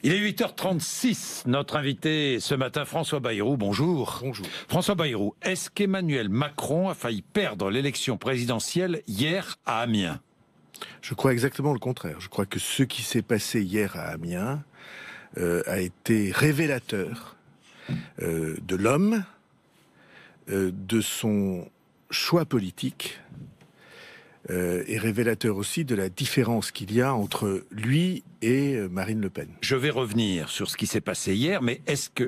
Il est 8h36, notre invité ce matin, François Bayrou, bonjour. Bonjour. François Bayrou, est-ce qu'Emmanuel Macron a failli perdre l'élection présidentielle hier à Amiens? Je crois exactement le contraire. Je crois que ce qui s'est passé hier à Amiens a été révélateur de l'homme, de son choix politique, et révélateur aussi de la différence qu'il y a entre lui et Marine Le Pen. Je vais revenir sur ce qui s'est passé hier, mais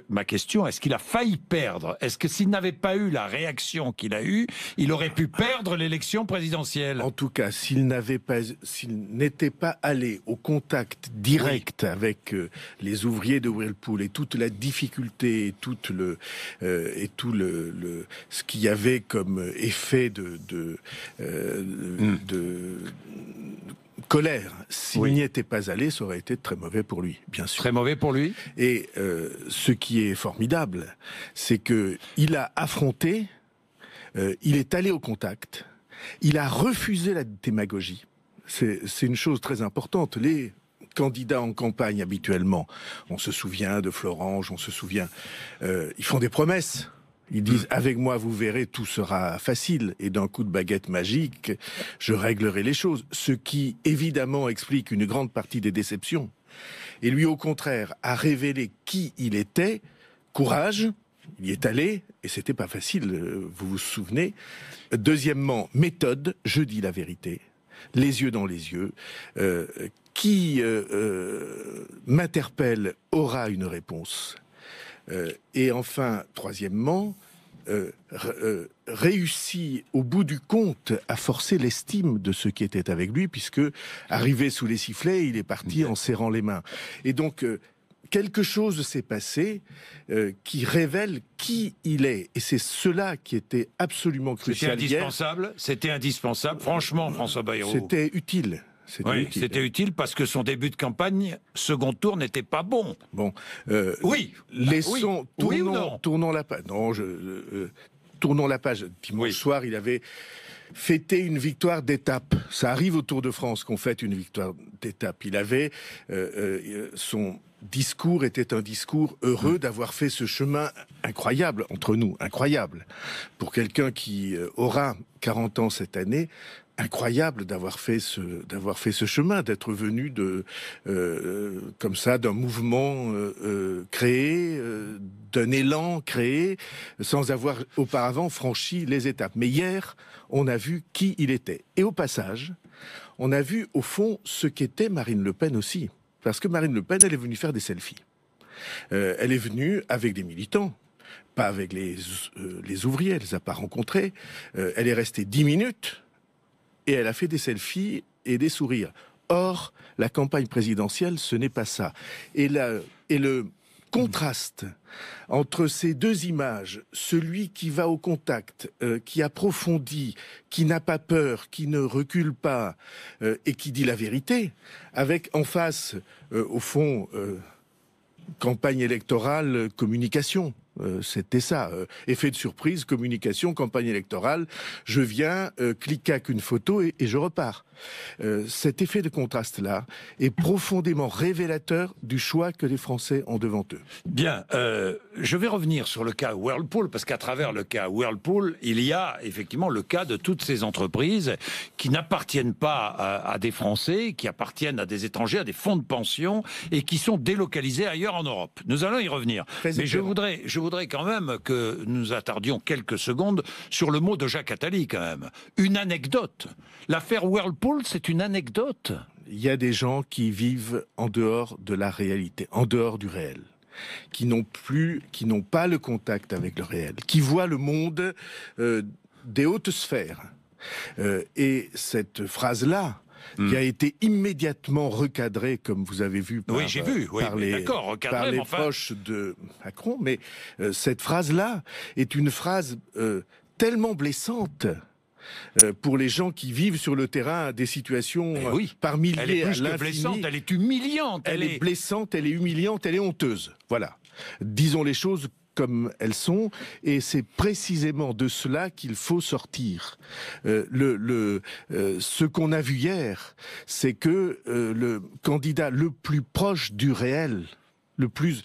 ma question, est-ce qu'il a failli perdre? Est-ce que s'il n'avait pas eu la réaction qu'il a eue, il aurait pu perdre l'élection présidentielle? En tout cas, s'il n'était pas allé au contact direct avec les ouvriers de Whirlpool et toute la difficulté et tout ce qu'il y avait comme effet de colère, s'il n'y était pas allé, ça aurait été très mauvais pour lui, bien sûr. Très mauvais pour lui. Et ce qui est formidable, c'est que il a affronté, il est allé au contact, il a refusé la démagogie. C'est une chose très importante. Les candidats en campagne habituellement, on se souvient de Florange, on se souvient, ils font des promesses. Ils disent, avec moi, vous verrez, tout sera facile. Et d'un coup de baguette magique, je réglerai les choses. Ce qui, évidemment, explique une grande partie des déceptions. Et lui, au contraire, a révélé qui il était. Courage, il y est allé, et c'était pas facile, vous vous souvenez. Deuxièmement, méthode, je dis la vérité. Les yeux dans les yeux. Qui m'interpelle aura une réponse. Et enfin, troisièmement, réussit au bout du compte à forcer l'estime de ceux qui étaient avec lui, puisque arrivé sous les sifflets, il est parti en serrant les mains. Et donc, quelque chose s'est passé qui révèle qui il est. Et c'est cela qui était absolument crucial. C'était indispensable. Franchement, François Bayrou. C'était utile. C'était utile parce que son début de campagne, second tour, n'était pas bon. Bon, tournons la page. Non, tournons la page. Dimanche soir, il avait fêté une victoire d'étape. Ça arrive au Tour de France qu'on fête une victoire d'étape. Il avait son discours était un discours heureux d'avoir fait ce chemin incroyable entre nous, incroyable pour quelqu'un qui aura 40 ans cette année. Incroyable d'avoir fait ce chemin, d'être venu comme ça d'un mouvement créé, d'un élan créé, sans avoir auparavant franchi les étapes. Mais hier, on a vu qui il était. Et au passage, on a vu au fond ce qu'était Marine Le Pen aussi. Parce que Marine Le Pen, elle est venue faire des selfies. Elle est venue avec des militants, pas avec les ouvriers, elle les a pas rencontrés. Elle est restée 10 minutes. Et elle a fait des selfies et des sourires. Or, la campagne présidentielle, ce n'est pas ça. Et le contraste entre ces deux images, celui qui va au contact, qui approfondit, qui n'a pas peur, qui ne recule pas, et qui dit la vérité, avec en face, au fond, campagne électorale, communication. C'était ça, effet de surprise, communication, campagne électorale, je viens, cliquac une photo et je repars. Cet effet de contraste-là est profondément révélateur du choix que les Français ont devant eux. Bien, je vais revenir sur le cas Whirlpool, parce qu'à travers le cas Whirlpool, il y a effectivement le cas de toutes ces entreprises qui n'appartiennent pas à des Français, qui appartiennent à des étrangers, à des fonds de pension, et qui sont délocalisés ailleurs en Europe. Nous allons y revenir. Mais je voudrais quand même que nous attardions quelques secondes sur le mot de Jacques Attali, quand même. Une anecdote. L'affaire Whirlpool, c'est une anecdote. Il y a des gens qui vivent en dehors de la réalité, en dehors du réel, qui n'ont pas le contact avec le réel, qui voient le monde des hautes sphères. Et cette phrase-là, qui a été immédiatement recadrée, comme vous avez vu, par les proches de Macron. Mais cette phrase-là est une phrase tellement blessante pour les gens qui vivent sur le terrain des situations par milliers. Elle est plus que blessante, elle est humiliante. Elle est blessante, elle est humiliante, elle est honteuse. Voilà. Disons les choses comme elles sont, et c'est précisément de cela qu'il faut sortir. Ce qu'on a vu hier, c'est que le candidat le plus proche du réel, le plus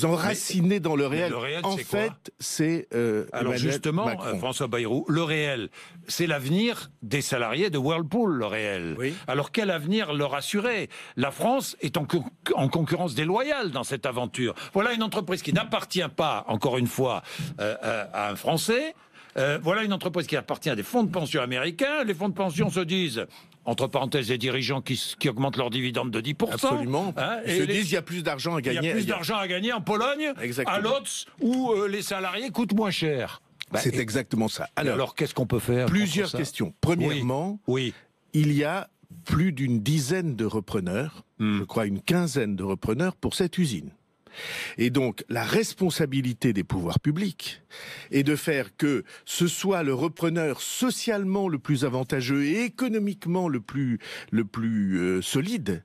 enraciné dans le réel. Le réel, en c'est fait, quoi? c'est Alors Emmanuel justement, Macron. François Bayrou, le réel, c'est l'avenir des salariés de Whirlpool, le réel. Oui. Alors quel avenir leur assurer? La France est en concurrence déloyale dans cette aventure. Voilà une entreprise qui n'appartient pas, encore une fois, à un Français. Voilà une entreprise qui appartient à des fonds de pension américains. Les fonds de pension se disent, entre parenthèses, des dirigeants qui augmentent leurs dividendes de 10%. Absolument. Ils se disent, il y a plus d'argent à gagner. Il y a plus d'argent à gagner en Pologne, Exactement. à Lodz, où les salariés coûtent moins cher. C'est exactement ça. Alors qu'est-ce qu'on peut faire? Plusieurs questions. Premièrement, oui. Il y a plus d'une dizaine de repreneurs, je crois une quinzaine de repreneurs pour cette usine. Et donc, la responsabilité des pouvoirs publics est de faire que ce soit le repreneur socialement le plus avantageux et économiquement le plus solide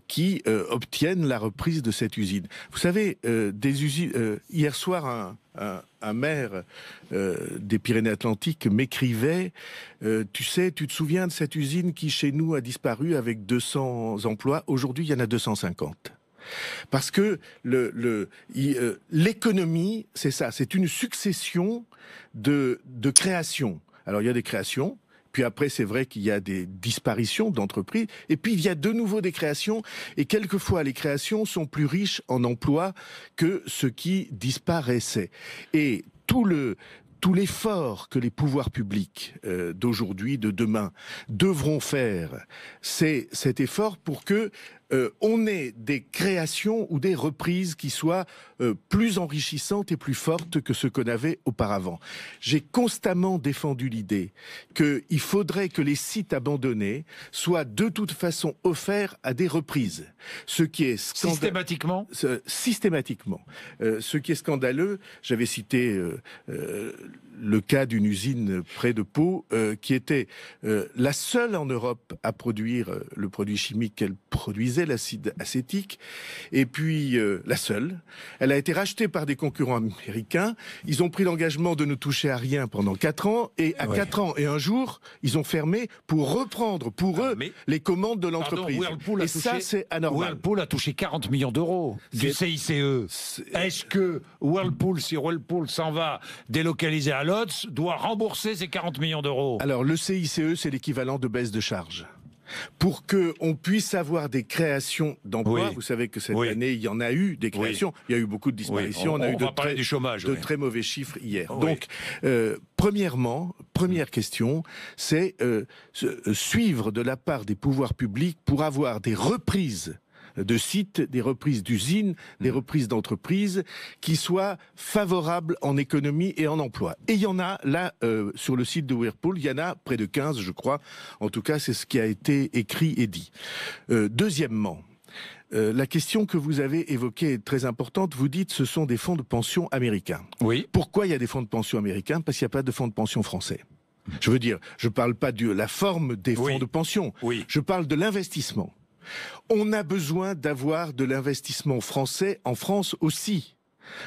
qui obtienne la reprise de cette usine. Vous savez, des usines. Hier soir, un maire des Pyrénées-Atlantiques m'écrivait tu te souviens de cette usine qui chez nous a disparu avec 200 emplois, aujourd'hui il y en a 250. Parce que l'économie, c'est ça, c'est une succession de créations. Alors il y a des créations, puis après c'est vrai qu'il y a des disparitions d'entreprises, et puis il y a de nouveau des créations, et quelquefois les créations sont plus riches en emplois que ce qui disparaissait. Et tout l'effort que les pouvoirs publics d'aujourd'hui, de demain, devront faire, c'est cet effort pour que on ait des créations ou des reprises qui soient plus enrichissantes et plus fortes que ce qu'on avait auparavant. J'ai constamment défendu l'idée qu'il faudrait que les sites abandonnés soient de toute façon offerts à des reprises. Ce qui est systématiquement. Systématiquement. Ce qui est scandaleux, j'avais cité le cas d'une usine près de Pau qui était la seule en Europe à produire le produit chimique qu'elle produisait, l'acide acétique, et puis la seule. Elle a été rachetée par des concurrents américains. Ils ont pris l'engagement de ne toucher à rien pendant 4 ans, et à 4 ans et un jour, ils ont fermé pour reprendre pour eux les commandes de l'entreprise. Et ça, c'est anormal. Whirlpool a touché 40 millions d'euros du CICE. Est-ce que Whirlpool, si Whirlpool s'en va délocaliser à Lodz, doit rembourser ces 40 millions d'euros? Alors, le CICE, c'est l'équivalent de baisse de charges. Pour qu'on puisse avoir des créations d'emplois, vous savez que cette année, il y en a eu des créations, il y a eu beaucoup de disparitions, on a eu de très mauvais chiffres hier. Donc, première question, c'est suivre de la part des pouvoirs publics pour avoir des reprises de sites, des reprises d'usines, des reprises d'entreprises qui soient favorables en économie et en emploi. Et il y en a là, sur le site de Whirlpool, il y en a près de 15, je crois. En tout cas, c'est ce qui a été écrit et dit. Deuxièmement, la question que vous avez évoquée est très importante. Vous dites ce sont des fonds de pension américains. Oui. Pourquoi il y a des fonds de pension américains? Parce qu'il n'y a pas de fonds de pension français. Je veux dire, je ne parle pas de la forme des fonds de pension. Je parle de l'investissement. On a besoin d'avoir de l'investissement français en France aussi,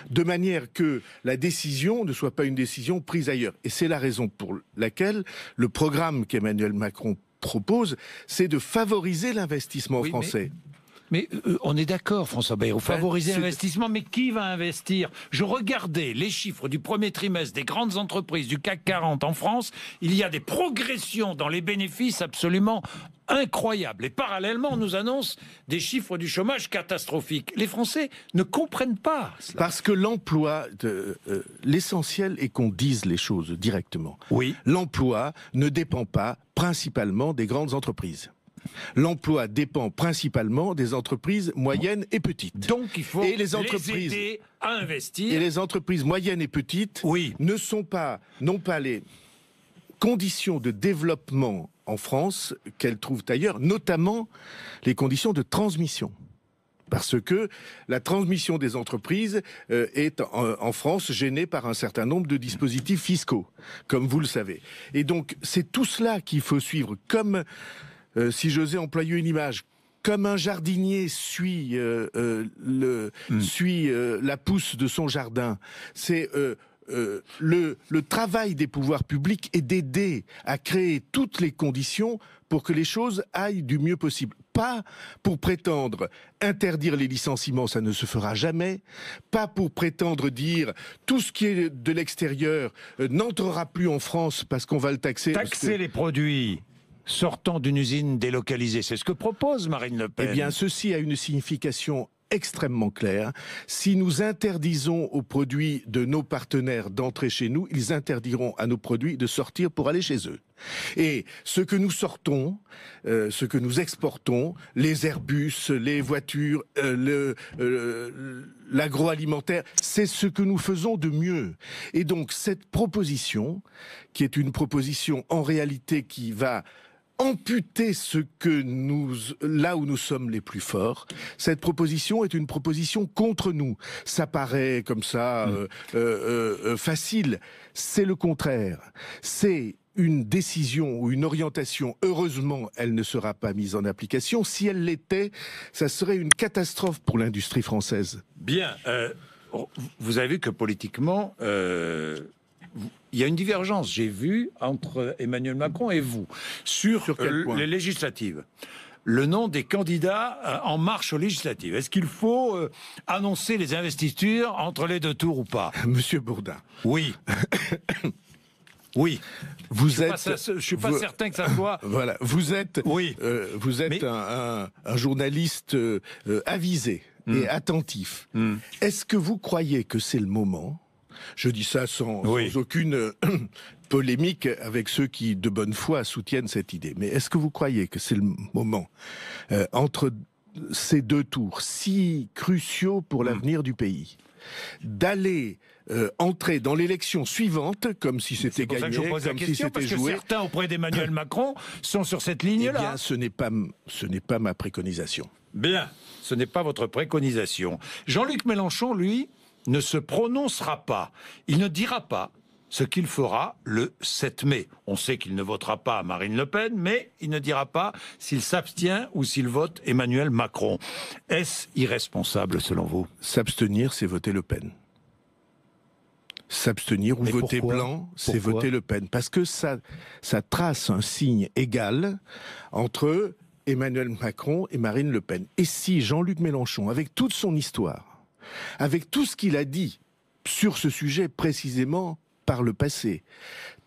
de manière que la décision ne soit pas une décision prise ailleurs. Et c'est la raison pour laquelle le programme qu'Emmanuel Macron propose, c'est de favoriser l'investissement français. Mais on est d'accord, François Bayrou, favoriser l'investissement, mais qui va investir? Je regardais les chiffres du premier trimestre des grandes entreprises du CAC 40 en France, il y a des progressions dans les bénéfices absolument incroyables. Et parallèlement, on nous annonce des chiffres du chômage catastrophiques. Les Français ne comprennent pas cela. Parce que l'emploi, l'essentiel est qu'on dise les choses directement. Oui. L'emploi ne dépend pas principalement des grandes entreprises. L'emploi dépend principalement des entreprises moyennes et petites. Donc il faut les aider à investir. Et les entreprises moyennes et petites n'ont pas les conditions de développement en France qu'elles trouvent ailleurs, notamment les conditions de transmission. Parce que la transmission des entreprises est en France gênée par un certain nombre de dispositifs fiscaux, comme vous le savez. Et donc c'est tout cela qu'il faut suivre, comme si j'osais employer une image, comme un jardinier suit la pousse de son jardin. C'est le travail des pouvoirs publics est d'aider à créer toutes les conditions pour que les choses aillent du mieux possible. pas pour prétendre interdire les licenciements, ça ne se fera jamais, pas pour prétendre dire tout ce qui est de l'extérieur n'entrera plus en France parce qu'on va le taxer. Taxer les produits sortant d'une usine délocalisée, c'est ce que propose Marine Le Pen. Eh bien, ceci a une signification extrêmement claire. Si nous interdisons aux produits de nos partenaires d'entrer chez nous, ils interdiront à nos produits de sortir pour aller chez eux. Et ce que nous sortons, ce que nous exportons, les Airbus, les voitures, l'agroalimentaire, c'est ce que nous faisons de mieux. Et donc cette proposition, qui est une proposition en réalité qui va amputer là où nous sommes les plus forts. Cette proposition est une proposition contre nous. Ça paraît comme ça facile. C'est le contraire. C'est une décision ou une orientation. Heureusement, elle ne sera pas mise en application. Si elle l'était, ça serait une catastrophe pour l'industrie française. Bien. Vous avez vu que politiquement, il y a une divergence, j'ai vu, entre Emmanuel Macron et vous, sur les législatives. Le nom des candidats en marche aux législatives. Est-ce qu'il faut annoncer les investitures entre les deux tours ou pas? Monsieur Bourdin. Oui. Oui. Je suis pas certain que ça soit... Voilà. Vous êtes, un journaliste avisé et attentif. Est-ce que vous croyez que c'est le moment? Je dis ça sans aucune polémique avec ceux qui, de bonne foi, soutiennent cette idée. Mais est-ce que vous croyez que c'est le moment, entre ces deux tours si cruciaux pour l'avenir du pays, d'aller entrer dans l'élection suivante comme si c'était gagné, comme si c'était joué? Que certains auprès d'Emmanuel Macron sont sur cette ligne-là. Eh bien, ce n'est pas ma préconisation. Bien, ce n'est pas votre préconisation. Jean-Luc Mélenchon, lui, ne se prononcera pas. Il ne dira pas ce qu'il fera le 7 mai. On sait qu'il ne votera pas Marine Le Pen, mais il ne dira pas s'il s'abstient ou s'il vote Emmanuel Macron. Est-ce irresponsable selon vous? S'abstenir, c'est voter Le Pen. S'abstenir ou voter blanc, c'est voter Le Pen. Parce que ça trace un signe égal entre Emmanuel Macron et Marine Le Pen. Et si Jean-Luc Mélenchon, avec toute son histoire, avec tout ce qu'il a dit sur ce sujet précisément par le passé,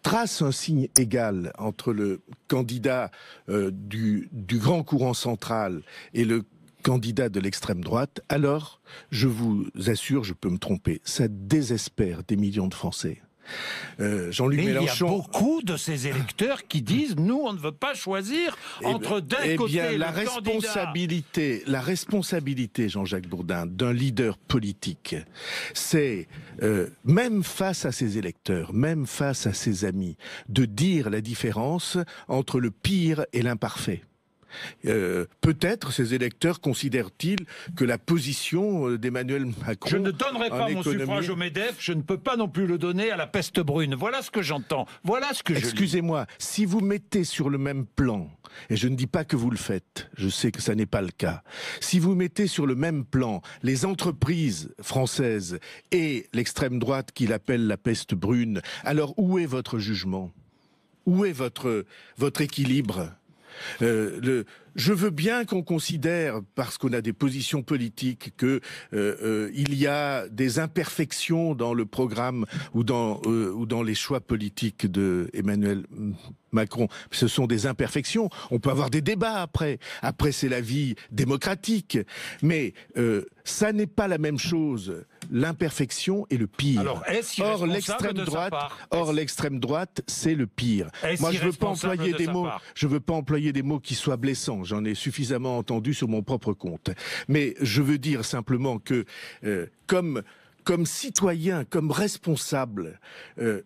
trace un signe égal entre le candidat du grand courant central et le candidat de l'extrême droite, alors, je vous assure, je peux me tromper, ça désespère des millions de Français. Jean-Luc Mélenchon... il y a beaucoup de ces électeurs qui disent « Nous, on ne veut pas choisir entre d'un côté la responsabilité, Jean-Jacques Bourdin, d'un leader politique, c'est, même face à ses électeurs, même face à ses amis, de dire la différence entre le pire et l'imparfait. Peut-être ces électeurs considèrent-ils que la position d'Emmanuel Macron... Je ne donnerai pas mon suffrage au MEDEF, je ne peux pas non plus le donner à la peste brune. Voilà ce que j'entends, voilà ce que je lis. Excusez-moi, si vous mettez sur le même plan, et je ne dis pas que vous le faites, je sais que ça n'est pas le cas, si vous mettez sur le même plan les entreprises françaises et l'extrême droite qu'il appelle la peste brune, alors où est votre jugement? Où est votre équilibre? Je veux bien qu'on considère, parce qu'on a des positions politiques, que il y a des imperfections dans le programme ou dans les choix politiques de Emmanuel Macron. Ce sont des imperfections. On peut avoir des débats après. Après, c'est la vie démocratique. Mais ça n'est pas la même chose. L'imperfection est le pire. Alors, or, l'extrême droite, c'est le pire. Moi, je veux pas employer des mots. Je veux pas employer des mots qui soient blessants. J'en ai suffisamment entendu sur mon propre compte. Mais je veux dire simplement que, comme citoyen, comme responsable,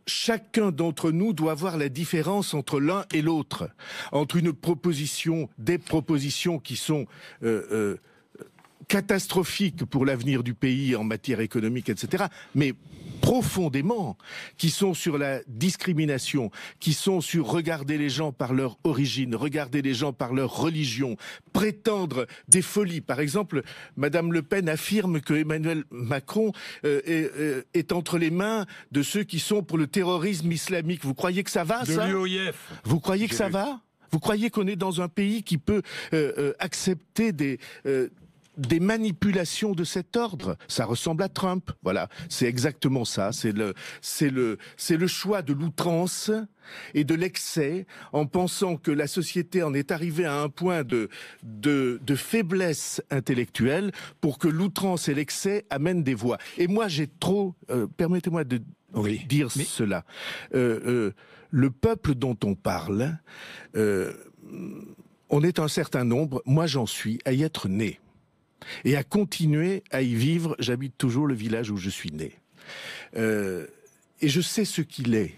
chacun d'entre nous doit voir la différence entre l'un et l'autre, entre des propositions qui sont catastrophiques pour l'avenir du pays en matière économique, etc., mais profondément, qui sont sur la discrimination, qui sont sur regarder les gens par leur origine, regarder les gens par leur religion, prétendre des folies. Par exemple, Madame Le Pen affirme que Emmanuel Macron est entre les mains de ceux qui sont pour le terrorisme islamique. Vous croyez que ça va, ça? De l'UOIF. Vous croyez que ça va? Vous croyez qu'on est dans un pays qui peut accepter des manipulations de cet ordre? Ça ressemble à Trump. Voilà, c'est exactement ça. C'est le choix de l'outrance et de l'excès, en pensant que la société en est arrivée à un point de faiblesse intellectuelle pour que l'outrance et l'excès amènent des voix. Et moi, j'ai trop... permettez-moi de dire cela. Le peuple dont on parle, on est un certain nombre, moi j'en suis, à y être né. Et à continuer à y vivre. J'habite toujours le village où je suis né. Et je sais ce qu'il est.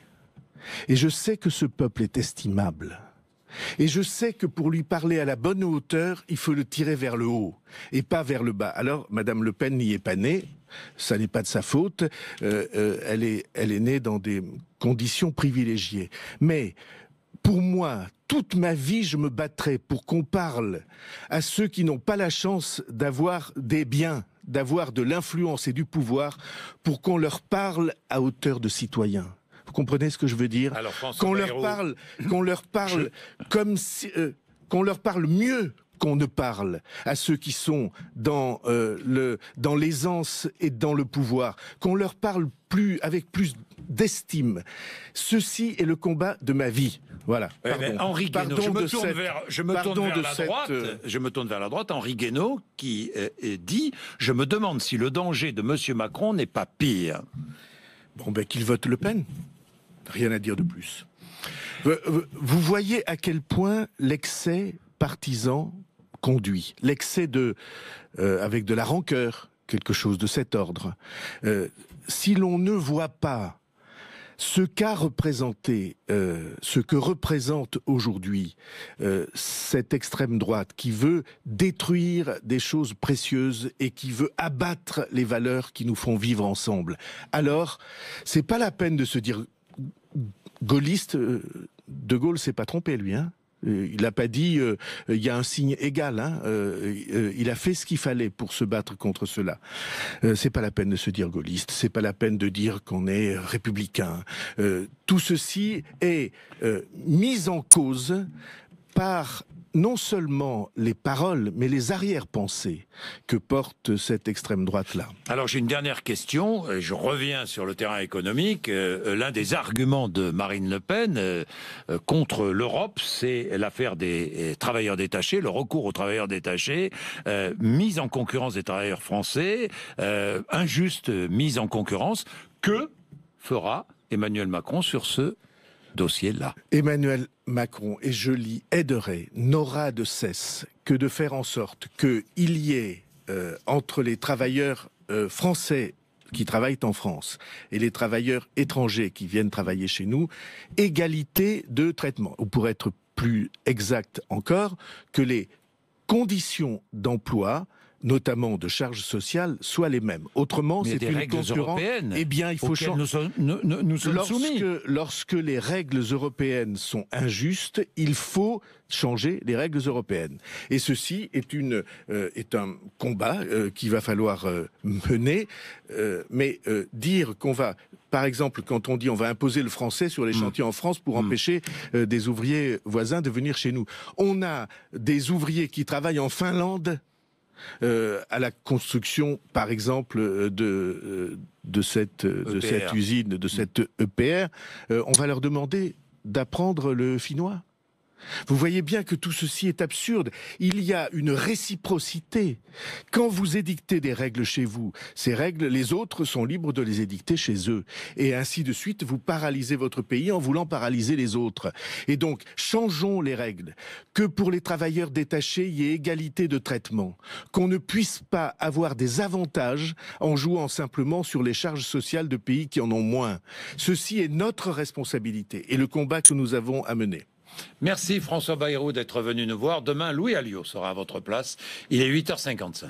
Et je sais que ce peuple est estimable. Et je sais que pour lui parler à la bonne hauteur, il faut le tirer vers le haut et pas vers le bas. Alors, Madame Le Pen n'y est pas née. Ça n'est pas de sa faute. Elle est née dans des conditions privilégiées. Mais pour moi, toute ma vie, je me battrai pour qu'on parle à ceux qui n'ont pas la chance d'avoir des biens, d'avoir de l'influence et du pouvoir, pour qu'on leur parle à hauteur de citoyens. Vous comprenez ce que je veux dire? Qu'on leur parle comme si, qu'on leur parle mieux qu'on ne parle à ceux qui sont dans l'aisance et dans le pouvoir, qu'on leur parle avec plus d'estime. Ceci est le combat de ma vie. Voilà. Henri Guénaud, je me tourne vers la droite. Henri Guénaud qui dit « Je me demande si le danger de M. Macron n'est pas pire ». Bon, qu'il vote Le Pen. Rien à dire de plus. Vous voyez à quel point l'excès partisan conduit. L'excès avec de la rancœur, quelque chose de cet ordre. Si l'on ne voit pas ce qu'a représenté, ce que représente aujourd'hui cette extrême droite qui veut détruire des choses précieuses et qui veut abattre les valeurs qui nous font vivre ensemble, alors c'est pas la peine de se dire gaulliste. De Gaulle s'est pas trompé, lui, hein. Il n'a pas dit il y a un signe égal. Hein. Il a fait ce qu'il fallait pour se battre contre cela. C'est pas la peine de se dire gaulliste. C'est pas la peine de dire qu'on est républicain. Tout ceci est mis en cause par non seulement les paroles, mais les arrière-pensées que porte cette extrême droite-là. Alors j'ai une dernière question, je reviens sur le terrain économique. L'un des arguments de Marine Le Pen contre l'Europe, c'est l'affaire des travailleurs détachés, le recours aux travailleurs détachés, mise en concurrence des travailleurs français, injuste mise en concurrence. Que fera Emmanuel Macron sur ce dossier-là? Emmanuel Macron, et je l'y aiderai, n'aura de cesse que de faire en sorte qu'il y ait entre les travailleurs français qui travaillent en France et les travailleurs étrangers qui viennent travailler chez nous, égalité de traitement. Ou pour être plus exact encore, que les conditions d'emploi, notamment de charges sociales, soient les mêmes. Autrement, c'est une concurrence. Eh bien, il faut changer. Nous sommes soumis. Lorsque les règles européennes sont injustes, il faut changer les règles européennes. Et ceci est un combat qu'il va falloir mener. Mais dire qu'on va, par exemple, quand on dit on va imposer le français sur les chantiers en France pour empêcher des ouvriers voisins de venir chez nous. On a des ouvriers qui travaillent en Finlande à la construction, par exemple, de cette usine, de cette EPR, on va leur demander d'apprendre le finnois. Vous voyez bien que tout ceci est absurde. Il y a une réciprocité. Quand vous édictez des règles chez vous, ces règles, les autres sont libres de les édicter chez eux. Et ainsi de suite, vous paralysez votre pays en voulant paralyser les autres. Et donc, changeons les règles. Que pour les travailleurs détachés, il y ait égalité de traitement. Qu'on ne puisse pas avoir des avantages en jouant simplement sur les charges sociales de pays qui en ont moins. Ceci est notre responsabilité et le combat que nous avons à mener. Merci François Bayrou d'être venu nous voir. Demain, Louis Alliot sera à votre place. Il est 8h55.